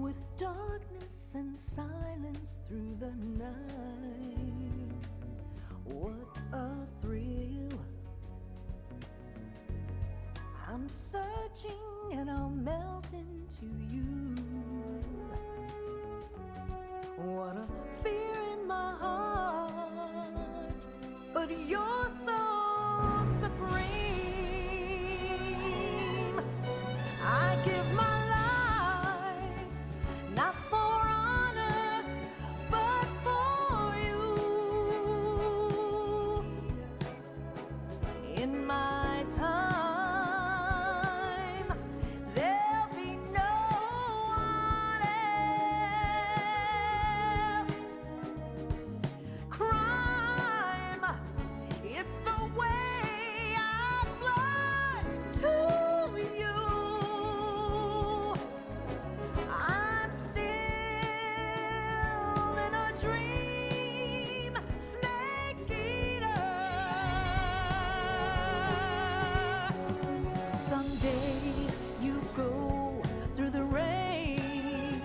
with darkness and silence through the night. What a thrill. I'm searching and I'll melt into you. What a fear in my heart, but you're so supreme. I give my life, not for honor, but for you. In my time, there'll be no one else. Crime, it's the way I fly to you. I'm still in a dream, snake eater. Someday you go through the rain,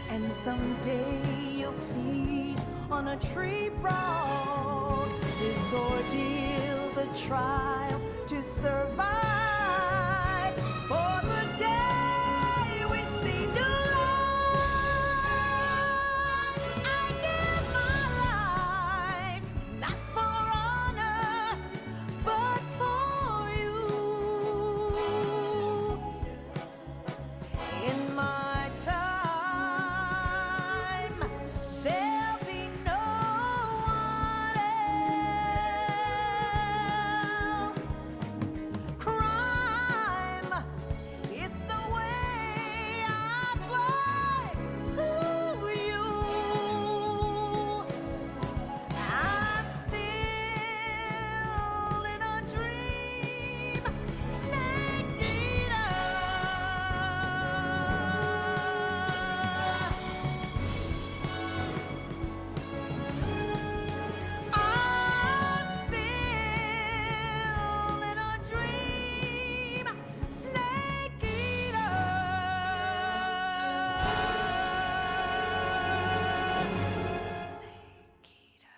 and someday you'll feed on a tree frog. This ordeal, the trial to survive, for the day we see new light. I give my life, not for honor, but for you. In my time, there'll be no one else. Crime, it's the way I fly to you. I'm still in a dream, snake eater. I'm still in a dream, snake eater. Snake eater.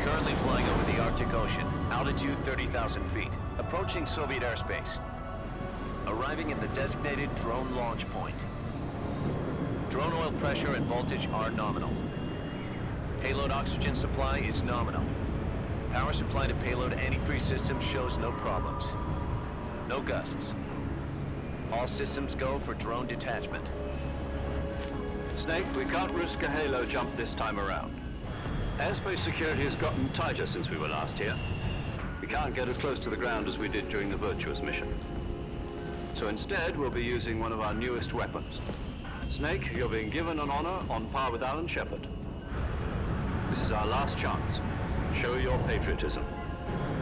Currently flying over the Arctic Ocean, altitude 30,000 feet, approaching Soviet airspace. Arriving at the designated drone launch point. Drone oil pressure and voltage are nominal. Payload oxygen supply is nominal. Power supply to payload antifreeze system shows no problems. No gusts. All systems go for drone detachment. Snake, we can't risk a halo jump this time around. Airspace security has gotten tighter since we were last here. We can't get as close to the ground as we did during the Virtuous mission. So instead, we'll be using one of our newest weapons. Snake, you're being given an honor on par with Alan Shepard. This is our last chance. Show your patriotism.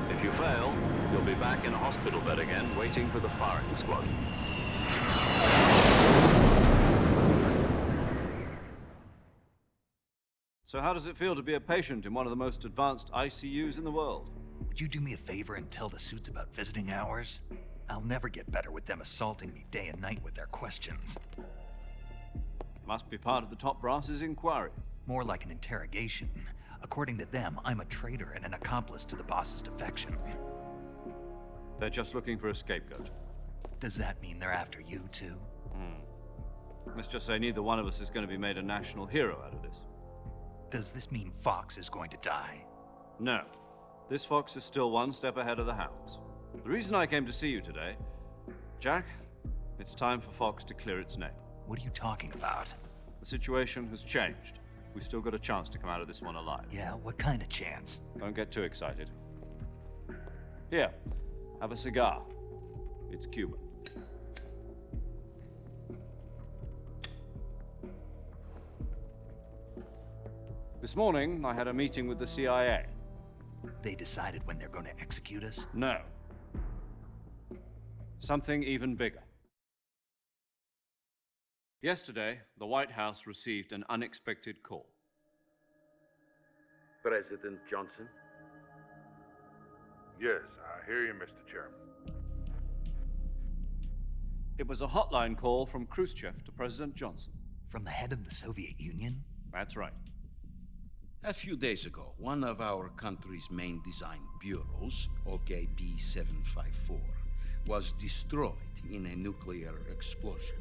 If you fail, you'll be back in a hospital bed again, waiting for the firing squad. So how does it feel to be a patient in one of the most advanced ICUs in the world? Would you do me a favor and tell the suits about visiting hours? I'll never get better with them assaulting me day and night with their questions. Must be part of the top brass's inquiry. More like an interrogation. According to them, I'm a traitor and an accomplice to the boss's defection. They're just looking for a scapegoat. Does that mean they're after you, too? Let's just say neither one of us is going to be made a national hero out of this. Does this mean Fox is going to die? No. This fox is still one step ahead of the hounds. The reason I came to see you today, Jack, it's time for Fox to clear its name. What are you talking about? The situation has changed. We've still got a chance to come out of this one alive. Yeah, what kind of chance? Don't get too excited. Here, have a cigar. It's Cuban. This morning, I had a meeting with the CIA. They decided when they're going to execute us? No. Something even bigger. Yesterday, the White House received an unexpected call. President Johnson? Yes, I hear you, Mr. Chairman. It was a hotline call from Khrushchev to President Johnson. From the head of the Soviet Union? That's right. A few days ago, one of our country's main design bureaus, OKB 754, was destroyed in a nuclear explosion.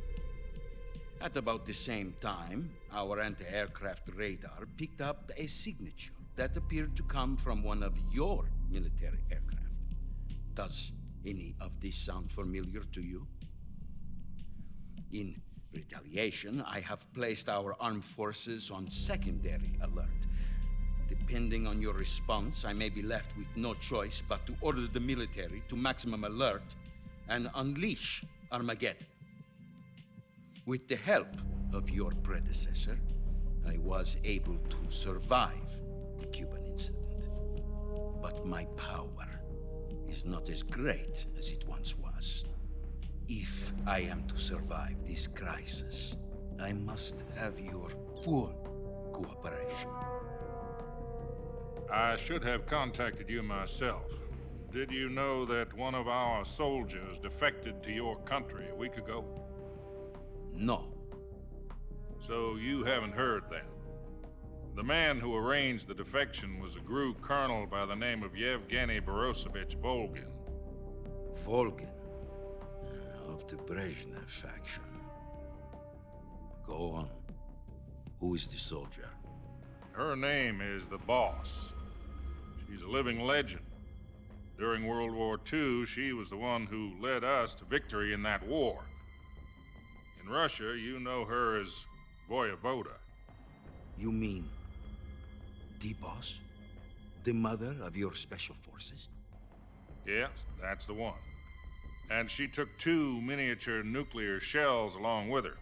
At about the same time, our anti-aircraft radar picked up a signature that appeared to come from one of your military aircraft. Does any of this sound familiar to you? In retaliation, I have placed our armed forces on secondary alert. Depending on your response, I may be left with no choice but to order the military to maximum alert and unleash Armageddon. With the help of your predecessor, I was able to survive the Cuban incident. But my power is not as great as it once was. If I am to survive this crisis, I must have your full cooperation. I should have contacted you myself. Did you know that one of our soldiers defected to your country a week ago? No. So you haven't heard then. The man who arranged the defection was a GRU colonel by the name of Yevgeny Borisovich Volgin. Volgin, of the Brezhnev faction. Go on. Who is the soldier? Her name is the Boss. She's a living legend. During World War II, she was the one who led us to victory in that war. In Russia, you know her as Voyevoda. You mean the Boss? The mother of your special forces? Yes, that's the one. And she took 2 miniature nuclear shells along with her.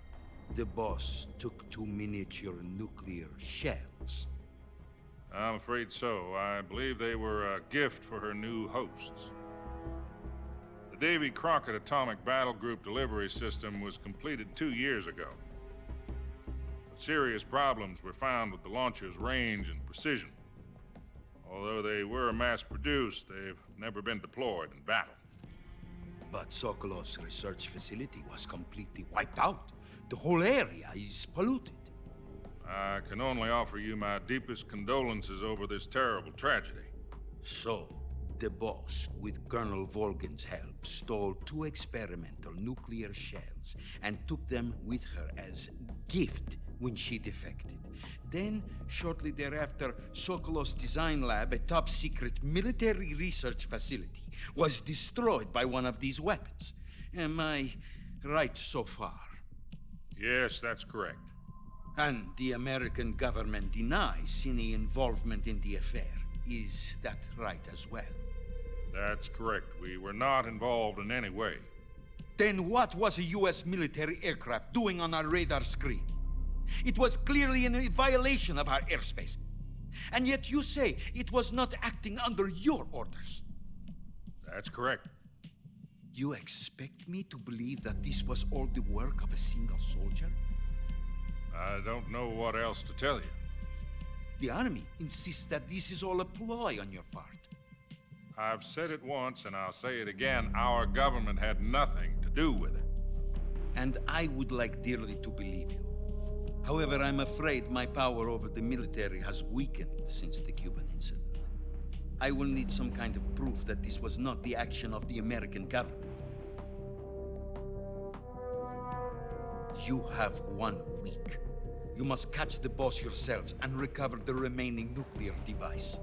The Boss took 2 miniature nuclear shells. I'm afraid so. I believe they were a gift for her new hosts. The Davy Crockett Atomic Battle Group delivery system was completed 2 years ago. But serious problems were found with the launcher's range and precision. Although they were mass-produced, they've never been deployed in battle. But Sokolov's research facility was completely wiped out. The whole area is polluted. I can only offer you my deepest condolences over this terrible tragedy. So, the Boss, with Colonel Volgin's help, stole 2 experimental nuclear shells and took them with her as gift when she defected. Then, shortly thereafter, Sokolov's design lab, a top-secret military research facility, was destroyed by one of these weapons. Am I right so far? Yes, that's correct. And the American government denies any involvement in the affair. Is that right as well? That's correct. We were not involved in any way. Then what was a U.S. military aircraft doing on our radar screen? It was clearly in violation of our airspace. And yet you say it was not acting under your orders. That's correct. You expect me to believe that this was all the work of a single soldier? I don't know what else to tell you. The Army insists that this is all a ploy on your part. I've said it once and I'll say it again. Our government had nothing to do with it. And I would like dearly to believe you. However, I'm afraid my power over the military has weakened since the Cuban incident. I will need some kind of proof that this was not the action of the American government. You have 1 week. You must catch the Boss yourselves and recover the remaining nuclear device.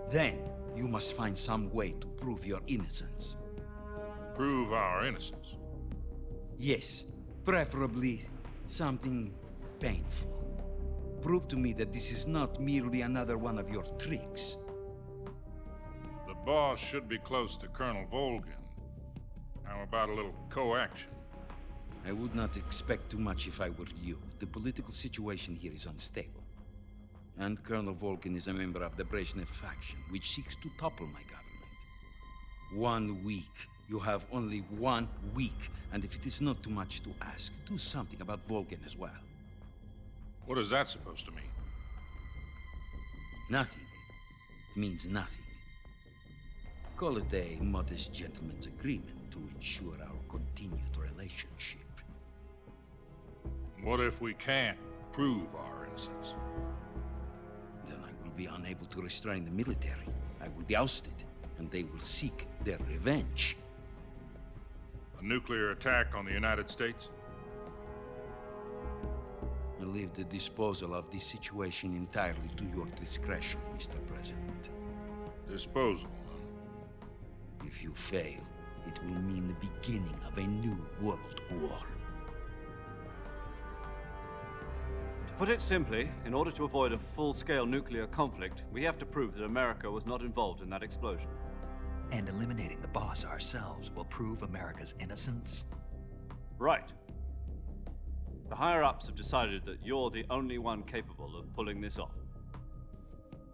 Then, you must find some way to prove your innocence. Prove our innocence. Yes, preferably something painful. Prove to me that this is not merely another one of your tricks. The Boss should be close to Colonel Volgin. How about a little co-action? I would not expect too much if I were you. The political situation here is unstable. And Colonel Volgin is a member of the Brezhnev faction, which seeks to topple my government. 1 week You have only 1 week, and if it is not too much to ask, do something about Volgin as well. What is that supposed to mean? Nothing. It means nothing. Call it a modest gentleman's agreement to ensure our continued relationship. What if we can't prove our innocence? Then I will be unable to restrain the military. I will be ousted, and they will seek their revenge. A nuclear attack on the United States? I leave the disposal of this situation entirely to your discretion, Mr. President. Disposal, huh? If you fail, it will mean the beginning of a new world war. To put it simply, in order to avoid a full-scale nuclear conflict, we have to prove that America was not involved in that explosion. And eliminating the boss ourselves will prove America's innocence? Right. The higher-ups have decided that you're the only one capable of pulling this off.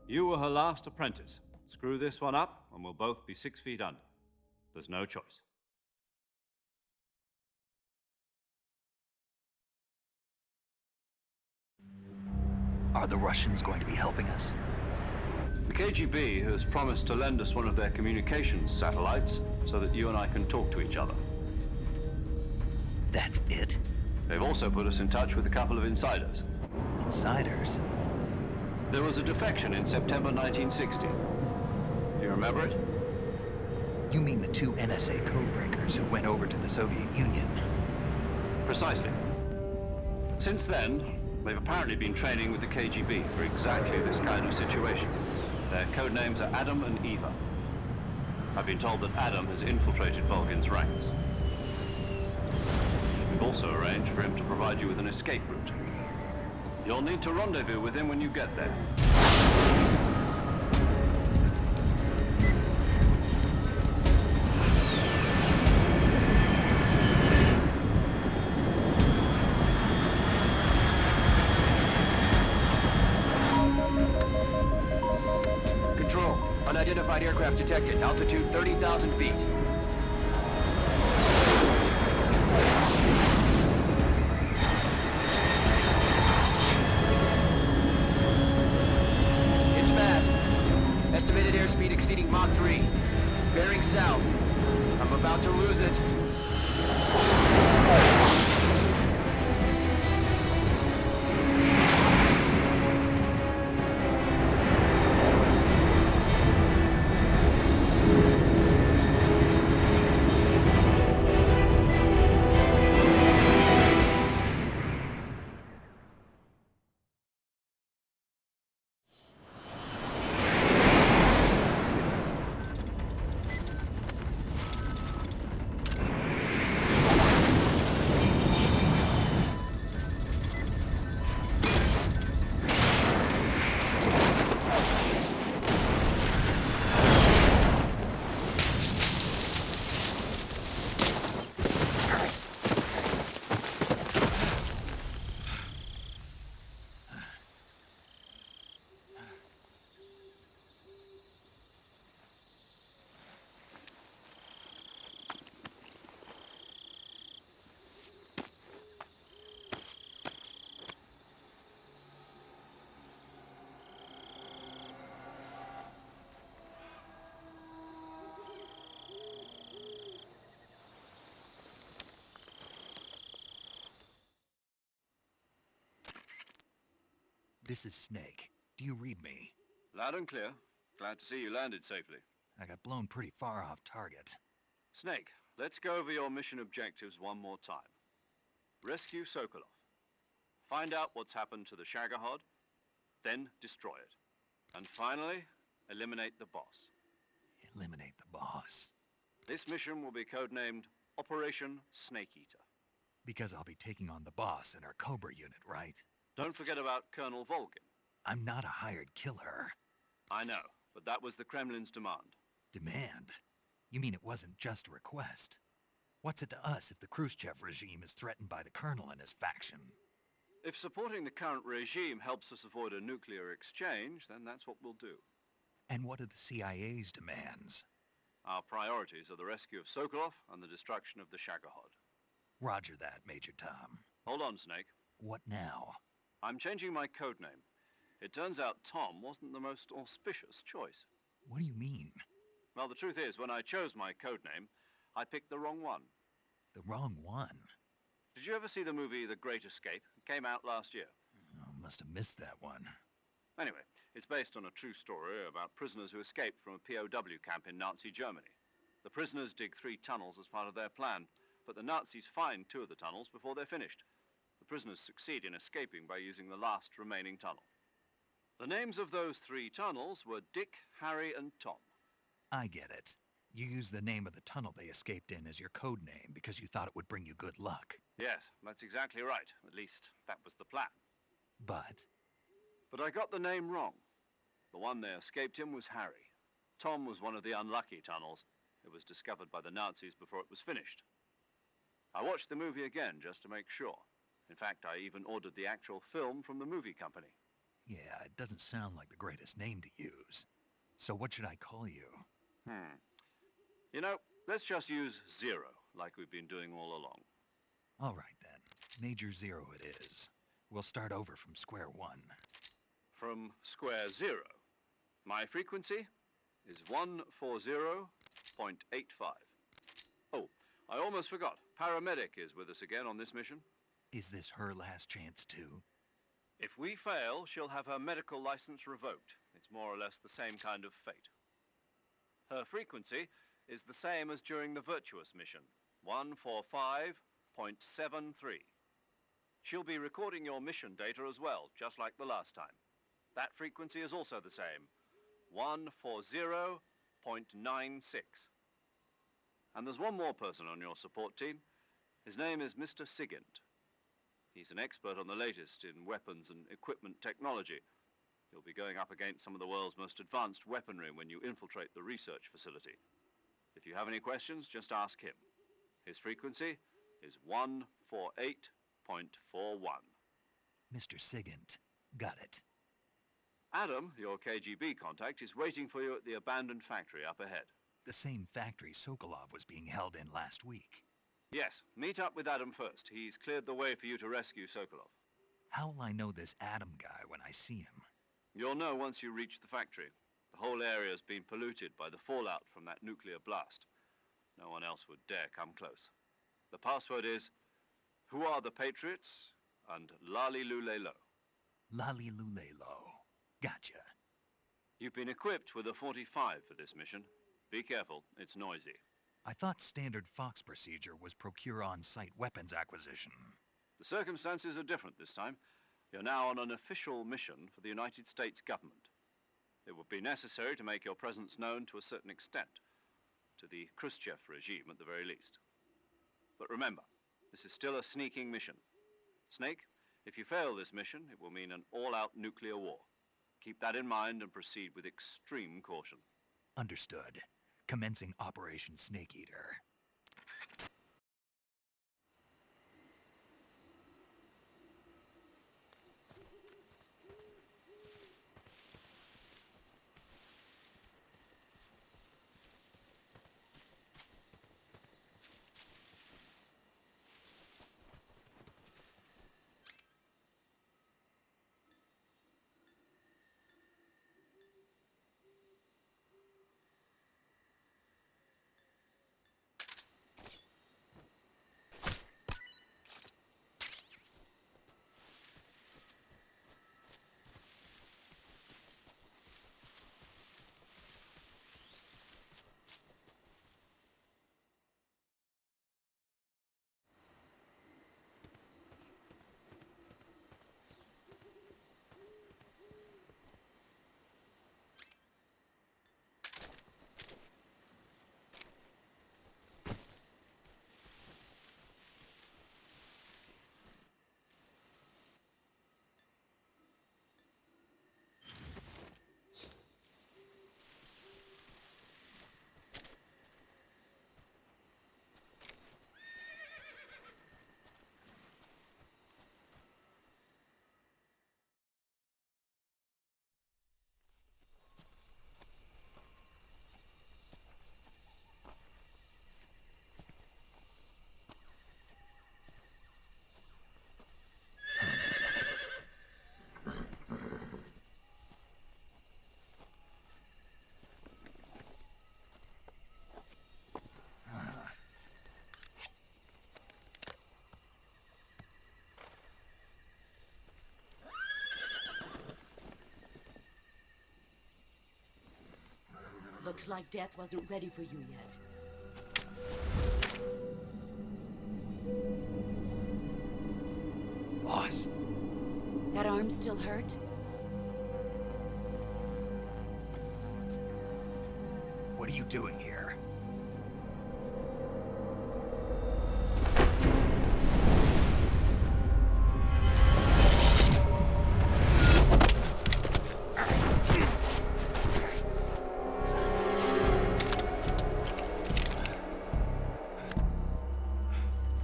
You were her last apprentice. Screw this one up, and we'll both be 6 feet under. There's no choice. Are the Russians going to be helping us? The KGB has promised to lend us one of their communications satellites so that you and I can talk to each other. That's it? They've also put us in touch with a couple of insiders. Insiders? There was a defection in September 1960. Do you remember it? You mean the 2 NSA codebreakers who went over to the Soviet Union? Precisely. Since then, they've apparently been training with the KGB for exactly this kind of situation. Their code names are Adam and Eva. I've been told that Adam has infiltrated Volgin's ranks. We've also arranged for him to provide you with an escape route. You'll need to rendezvous with him when you get there. Control, unidentified aircraft detected. Altitude 30,000 feet. It's fast. Estimated airspeed exceeding Mach 3. Bearing south. I'm about to lose it. This is Snake. Do you read me? Loud and clear. Glad to see you landed safely. I got blown pretty far off target. Snake, let's go over your mission objectives one more time. Rescue Sokolov. Find out what's happened to the Shagohod, then destroy it. And finally, eliminate the boss. Eliminate the boss. This mission will be codenamed Operation Snake Eater. Because I'll be taking on the boss in our Cobra unit, right? Don't forget about Colonel Volgin. I'm not a hired killer. I know, but that was the Kremlin's demand. Demand? You mean it wasn't just a request? What's it to us if the Khrushchev regime is threatened by the Colonel and his faction? If supporting the current regime helps us avoid a nuclear exchange, then that's what we'll do. And what are the CIA's demands? Our priorities are the rescue of Sokolov and the destruction of the Shagohod. Roger that, Major Tom. Hold on, Snake. What now? I'm changing my code name. It turns out Tom wasn't the most auspicious choice. What do you mean? Well, the truth is, when I chose my code name, I picked the wrong one. The wrong one? Did you ever see the movie The Great Escape? It came out last year. Oh, must have missed that one. Anyway, it's based on a true story about prisoners who escaped from a POW camp in Nazi Germany. The prisoners dig 3 tunnels as part of their plan, but the Nazis find 2 of the tunnels before they're finished. The prisoners succeed in escaping by using the last remaining tunnel. The names of those 3 tunnels were Dick, Harry, and Tom. I get it. You used the name of the tunnel they escaped in as your code name because you thought it would bring you good luck. Yes, that's exactly right. At least, that was the plan. But But I got the name wrong. The one they escaped in was Harry. Tom was one of the unlucky tunnels. It was discovered by the Nazis before it was finished. I watched the movie again just to make sure. In fact, I even ordered the actual film from the movie company. yeah, it doesn't sound like the greatest name to use. So what should I call you? You know, let's just use Zero, like we've been doing all along. All right then. Major Zero it is. We'll start over from square one. From square 0. My frequency is 140.85. Oh, I almost forgot. Paramedic is with us again on this mission. Is this her last chance too? If we fail, she'll have her medical license revoked. It's more or less the same kind of fate. Her frequency is the same as during the Virtuous mission, 145.73. She'll be recording your mission data as well, just like the last time. That frequency is also the same, 140.96. And there's one more person on your support team. His name is Mr. Sigint. He's an expert on the latest in weapons and equipment technology. You'll be going up against some of the world's most advanced weaponry when you infiltrate the research facility. If you have any questions, just ask him. His frequency is 148.41. Mr. Sigint. Got it. Adam, your KGB contact, is waiting for you at the abandoned factory up ahead. The same factory Sokolov was being held in last week. Yes, meet up with Adam first. He's cleared the way for you to rescue Sokolov. How will I know this Adam guy when I see him? You'll know once you reach the factory. The whole area's been polluted by the fallout from that nuclear blast. No one else would dare come close. The password is, "Who are the Patriots?" and Lali Lulelo. Lali Lulelo. Gotcha. You've been equipped with a 45 for this mission. Be careful, it's noisy. I thought standard Fox procedure was procure on-site weapons acquisition. The circumstances are different this time. You're now on an official mission for the United States government. It would be necessary to make your presence known to a certain extent, to the Khrushchev regime at the very least. But remember, this is still a sneaking mission. Snake, if you fail this mission, it will mean an all-out nuclear war. Keep that in mind and proceed with extreme caution. Understood. Commencing Operation Snake Eater. Looks like death wasn't ready for you yet. Boss, That arm still hurt? what are you doing here?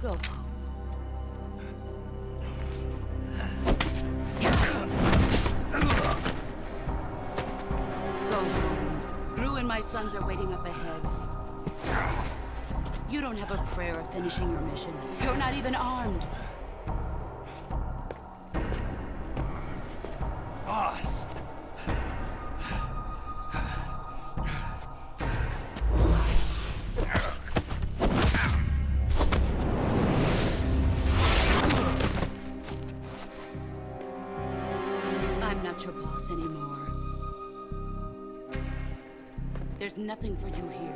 Go home. Go home. Gru and my sons are waiting up ahead. You don't have a prayer of finishing your mission. You're not even armed. Boss! I'm not your boss anymore. There's nothing for you here.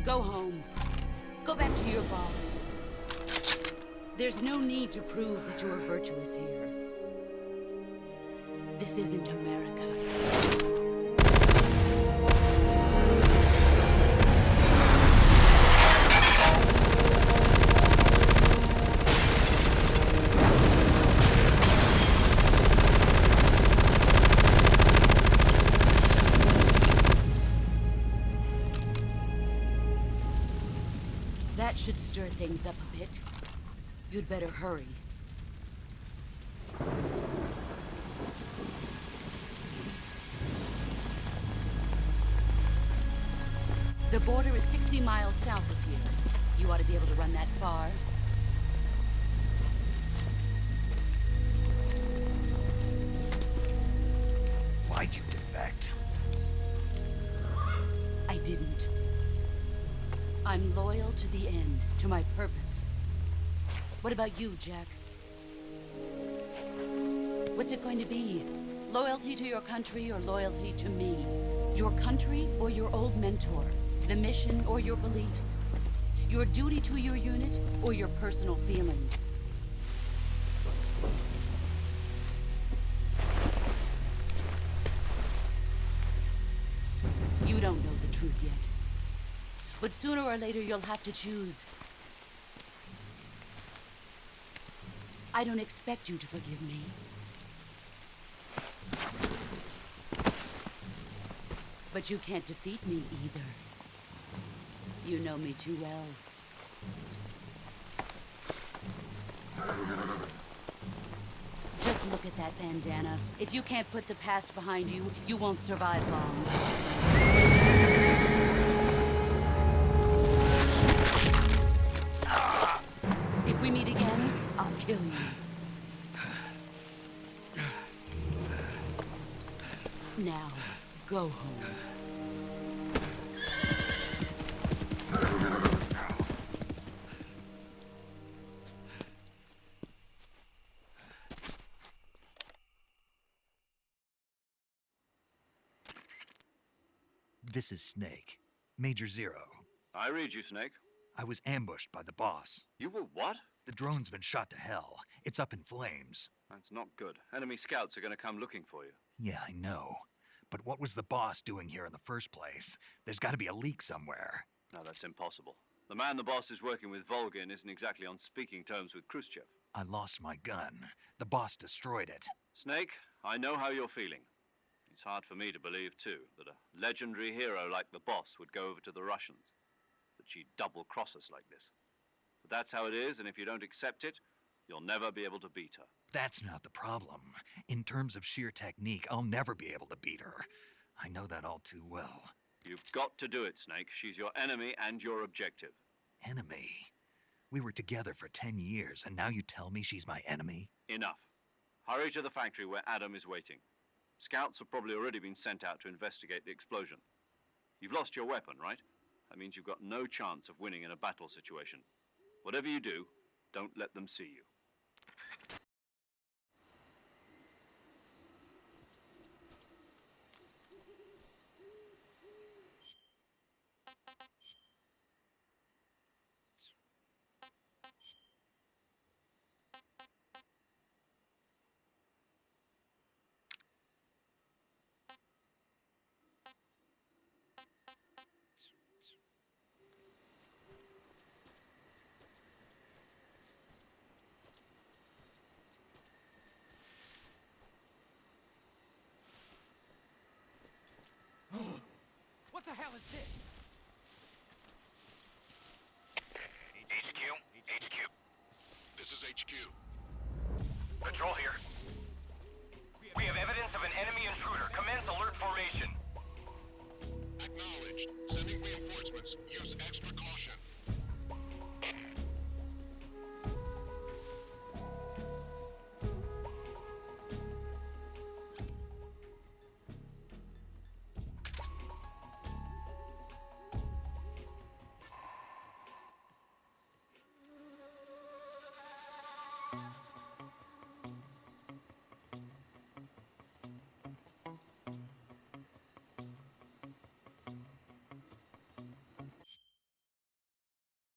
Go home. Go back to your boss. There's no need to prove that you are virtuous here. This isn't America. That should stir things up a bit. You'd better hurry. The border is 60 miles south of here. You ought to be able to run that far. Why'd you defect? I didn't. I'm loyal to the end, to my purpose. What about you, Jack? What's it going to be? Loyalty to your country or loyalty to me? Your country or your old mentor? The mission or your beliefs? Your duty to your unit or your personal feelings? You don't know the truth yet. But sooner or later, you'll have to choose. I don't expect you to forgive me. But you can't defeat me either. You know me too well. Just look at that bandana. If you can't put the past behind you, you won't survive long. If we meet again, I'll kill you. Now, go home. This is Snake. Major Zero. I read you, Snake. I was ambushed by the boss. You were what? The drone's been shot to hell. It's up in flames. That's not good. Enemy scouts are going to come looking for you. Yeah, I know. But what was the boss doing here in the first place? There's got to be a leak somewhere. No, that's impossible. The man the boss is working with, Volgin, isn't exactly on speaking terms with Khrushchev. I lost my gun. The boss destroyed it. Snake, I know how you're feeling. It's hard for me to believe, too, that a legendary hero like the boss would go over to the Russians. That she'd double-cross us like this. But that's how it is, and if you don't accept it, you'll never be able to beat her. That's not the problem. In terms of sheer technique, I'll never be able to beat her. I know that all too well. You've got to do it, Snake. She's your enemy and your objective. Enemy? We were together for 10 years, and now you tell me she's my enemy? Enough. Hurry to the factory where Adam is waiting. Scouts have probably already been sent out to investigate the explosion. You've lost your weapon, right? That means you've got no chance of winning in a battle situation. Whatever you do, don't let them see you. is this? HQ. This is HQ. Patrol here. We have evidence of an enemy intruder. Commence alert formation. Acknowledged. Sending reinforcements. Use extra caution.